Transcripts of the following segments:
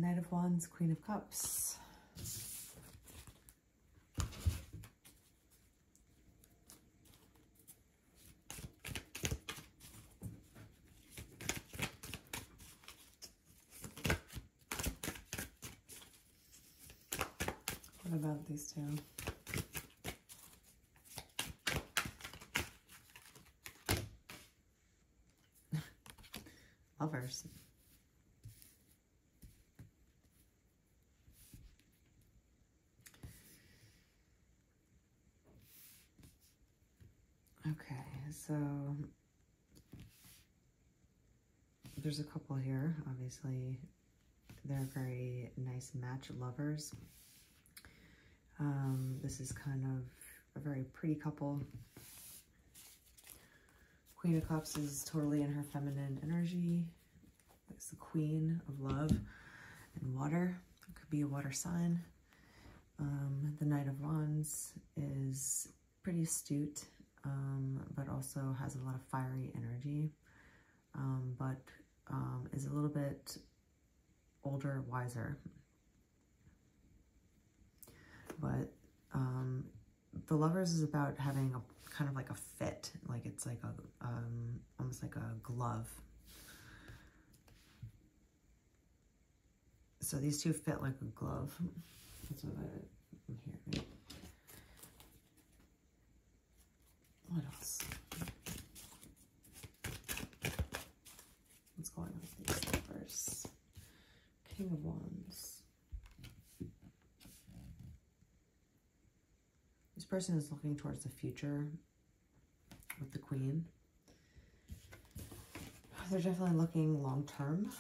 Knight of Wands, Queen of Cups. What about these two? Lovers. Okay, so there's a couple here. Obviously, they're a very nice match, lovers. This is kind of a very pretty couple. Queen of Cups is totally in her feminine energy. It's the Queen of Love and water. It could be a water sign. The Knight of Wands is pretty astute, but also has a lot of fiery energy, but is a little bit older, wiser. But the Lovers is about having a kind of like a fit, like it's like a almost like a glove. So these two fit like a glove. That's what I'm hearing. What else? What's going on with these Lovers? King of Wands. This person is looking towards the future with the Queen. They're definitely looking long term.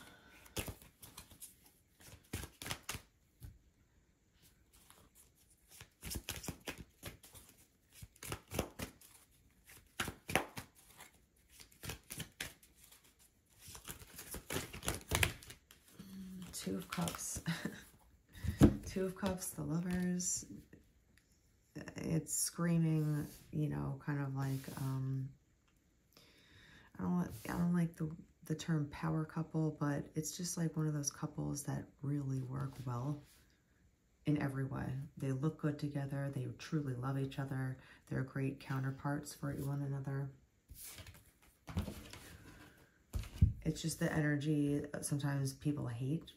Two of Cups. Two of Cups, the Lovers. It's screaming, you know, kind of like, I don't like the term power couple, but it's just like one of those couples that really work well in every way. They look good together. They truly love each other. They're great counterparts for one another. It's just the energy sometimes people hate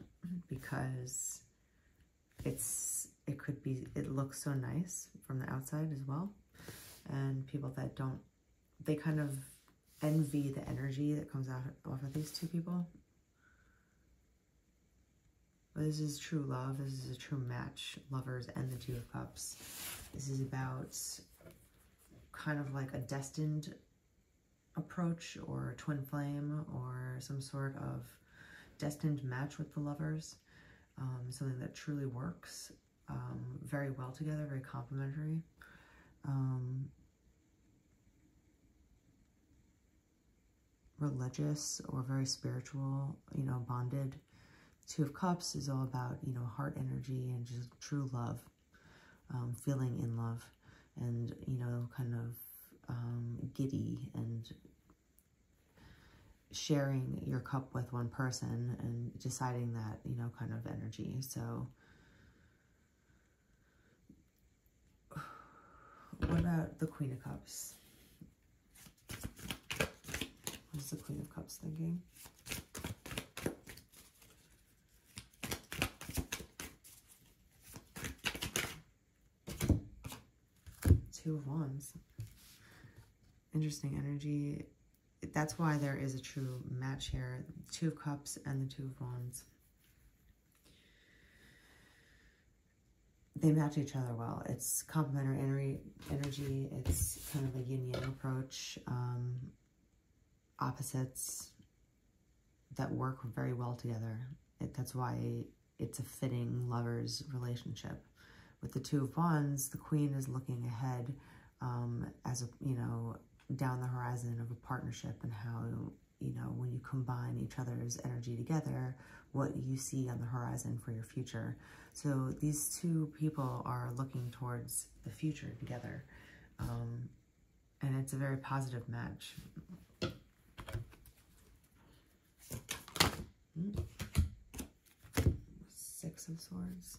because it looks so nice from the outside as well. And people that don't, they kind of envy the energy that comes out off of these two people. But this is true love. This is a true match. Lovers and the Two of Cups. This is about kind of like a destined approach or a twin flame or some sort of destined match with the Lovers. Something that truly works very well together, very complementary. Religious or very spiritual, you know, bonded. Two of Cups is all about, you know, heart energy and just true love, feeling in love and, you know, kind of giddy and sharing your cup with one person and deciding that, you know, kind of energy. So what about the Queen of Cups? What is the Queen of Cups thinking? Two of Wands. Interesting energy. That's why there is a true match here. Two of Cups and the Two of Wands. They match each other well. It's complementary energy. It's kind of a yin-yang approach. Opposites that work very well together. That's why it's a fitting lovers relationship. With the Two of Wands, the Queen is looking ahead as a, you know, down the horizon of a partnership and how, you know, when you combine each other's energy together, what you see on the horizon for your future. So these two people are looking towards the future together. And it's a very positive match. Let's Six of Swords.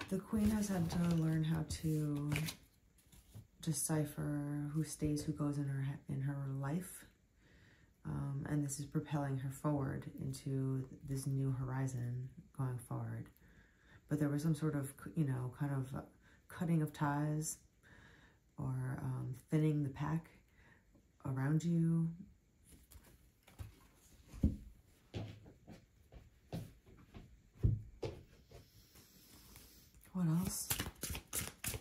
The Queen has had to learn how to decipher who stays, who goes in her life, and this is propelling her forward into this new horizon going forward. But there was some sort of, you know, kind of cutting of ties or thinning the pack around you. What else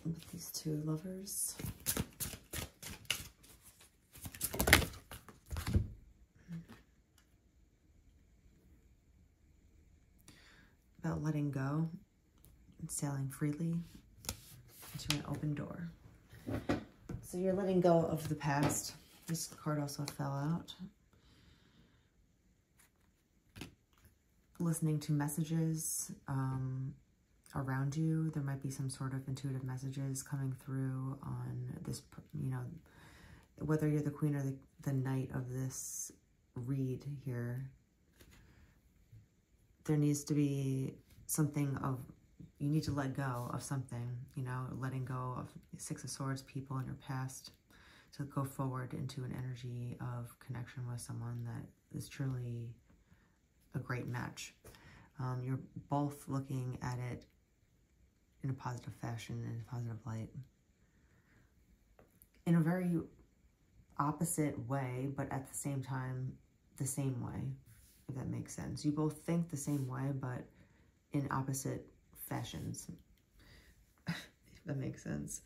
with these two lovers? About letting go and sailing freely into an open door. So you're letting go of the past. This card also fell out. Listening to messages around you. There might be some sort of intuitive messages coming through on this, you know, whether you're the queen or the knight of this read here. There needs to be something of, you need to let go of something, you know, letting go of Six of Swords, people in your past, to go forward into an energy of connection with someone that is truly a great match. You're both looking at it in a positive fashion, in a positive light. In a very opposite way, but at the same time, the same way, if that makes sense. You both think the same way, but in opposite fashions, if that makes sense.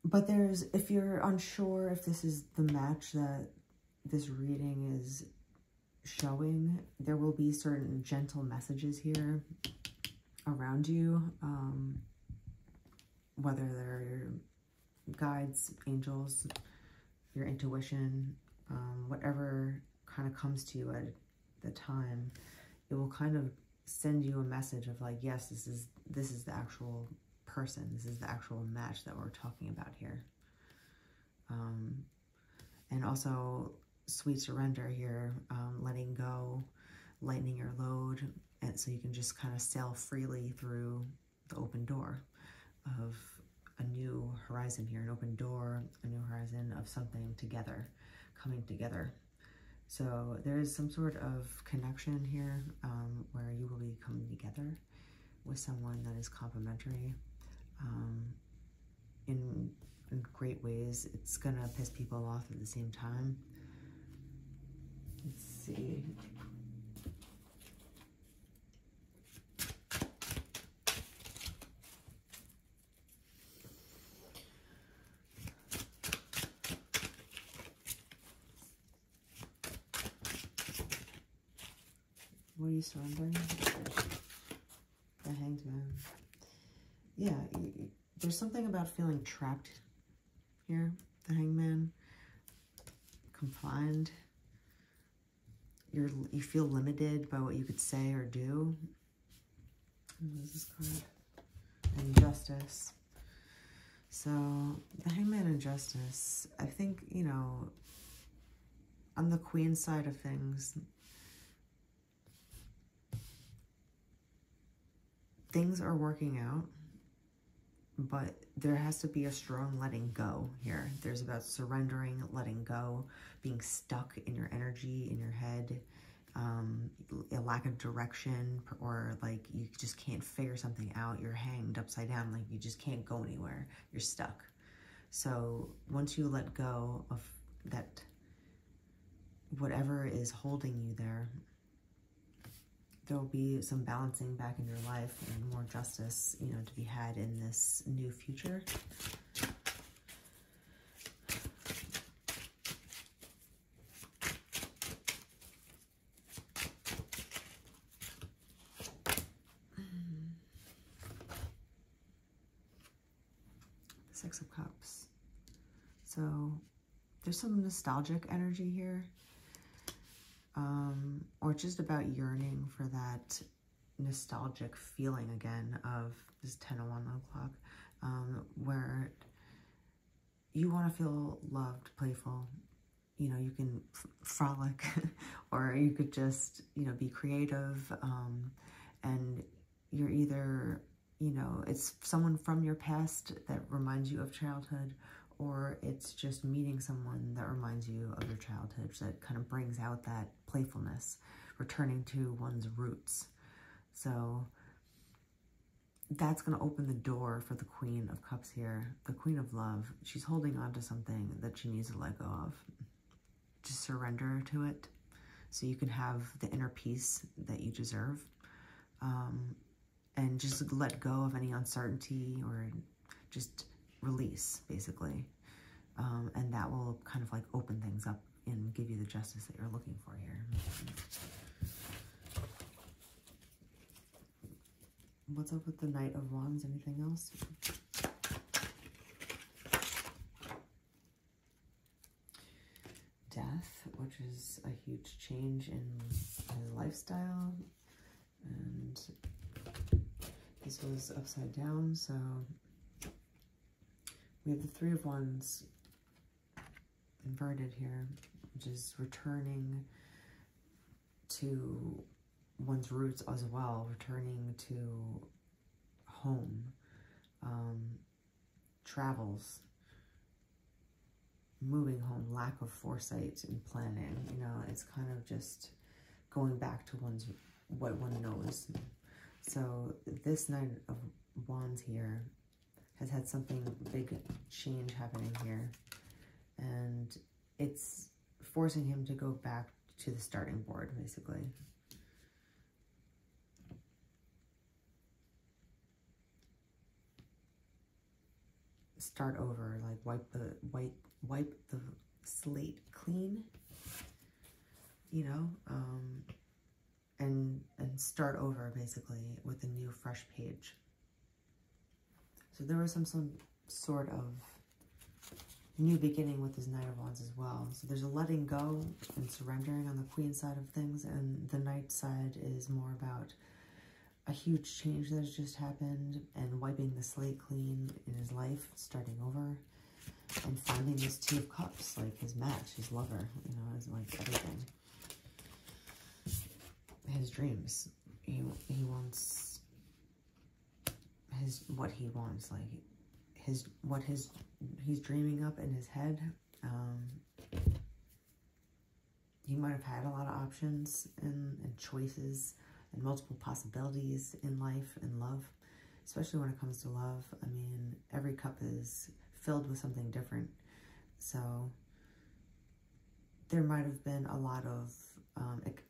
But there's, if you're unsure if this is the match that this reading is showing, there will be certain gentle messages here around you, whether they're your guides, angels, your intuition, whatever kind of comes to you at the time, it will kind of send you a message of like, yes, this is the actual person, this is the actual match that we're talking about here. And also sweet surrender here, letting go, lightening your load, and so you can just kind of sail freely through the open door of a new horizon here, an open door, a new horizon of something together, coming together. So there is some sort of connection here where you will be coming together with someone that is complementary in great ways. It's gonna piss people off at the same time. Let's see. What are you surrendering? The Hanged Man. Yeah, there's something about feeling trapped here. The Hanged Man. Confined. You feel limited by what you could say or do. What is this card? And Justice. So, the Hanged Man and Justice. I think, you know, on the Queen side of things, things are working out, but there has to be a strong letting go here. There's about surrendering, letting go, being stuck in your energy, in your head, a lack of direction, or like you just can't figure something out. You're hanged upside down, like you just can't go anywhere. You're stuck. So once you let go of that, whatever is holding you there, there will be some balancing back in your life and more justice, you know, to be had in this new future. Six of Cups. So there's some nostalgic energy here. Or just about yearning for that nostalgic feeling again of this 10:01 o'clock, where you want to feel loved, playful. You know, you can frolic, or you could just, you know, be creative. And you're either, you know, it's someone from your past that reminds you of childhood, or it's just meeting someone that reminds you of your childhood, that kind of brings out that playfulness, returning to one's roots. So that's going to open the door for the Queen of Cups here, the Queen of Love. She's holding on to something that she needs to let go of. Just surrender to it so you can have the inner peace that you deserve. And just let go of any uncertainty, or just release, basically. And that will kind of like open things up and give you the justice that you're looking for here. What's up with the Knight of Wands? Anything else? Death, which is a huge change in his lifestyle. And this was upside down, so we have the Three of Wands inverted here, which is returning to one's roots as well, returning to home, travels, moving home, lack of foresight and planning. You know, it's kind of just going back to what one knows. So this Knight of Wands here has had something big change happening here, and it's forcing him to go back to the starting board, basically. Start over, like wipe the slate clean, you know, and start over, basically, with a new fresh page. So there was some sort of new beginning with this Knight of Wands as well. So there's a letting go and surrendering on the Queen side of things, and the Knight side is more about a huge change that has just happened and wiping the slate clean in his life, starting over, and finding this Two of Cups, like his match, his lover, you know, his, like, everything. His dreams. He wants what he wants, like he's dreaming up in his head. He might have had a lot of options and choices and multiple possibilities in life and love, especially when it comes to love. I mean, every cup is filled with something different. So there might have been a lot of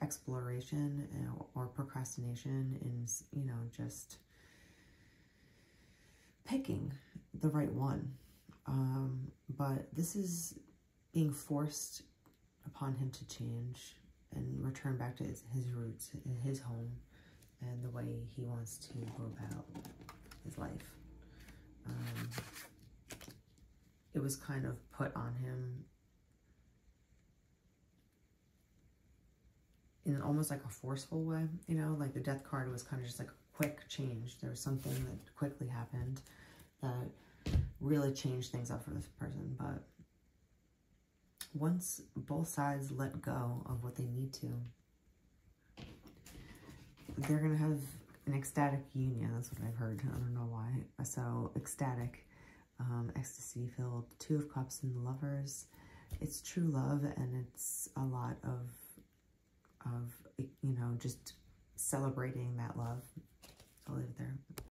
exploration or procrastination in, you know, just picking the right one. But this is being forced upon him to change and return back to his roots, his home, and the way he wants to go about his life. It was kind of put on him in almost like a forceful way, you know, like the Death card was kind of just like a quick change. There was something that quickly happened that really changed things up for this person. But once both sides let go of what they need to, they're going to have an ecstatic union. That's what I've heard. I don't know why. So ecstatic, ecstasy filled, Two of Cups and the Lovers. It's true love, and it's a lot of you know, just celebrating that love. So I'll leave it there.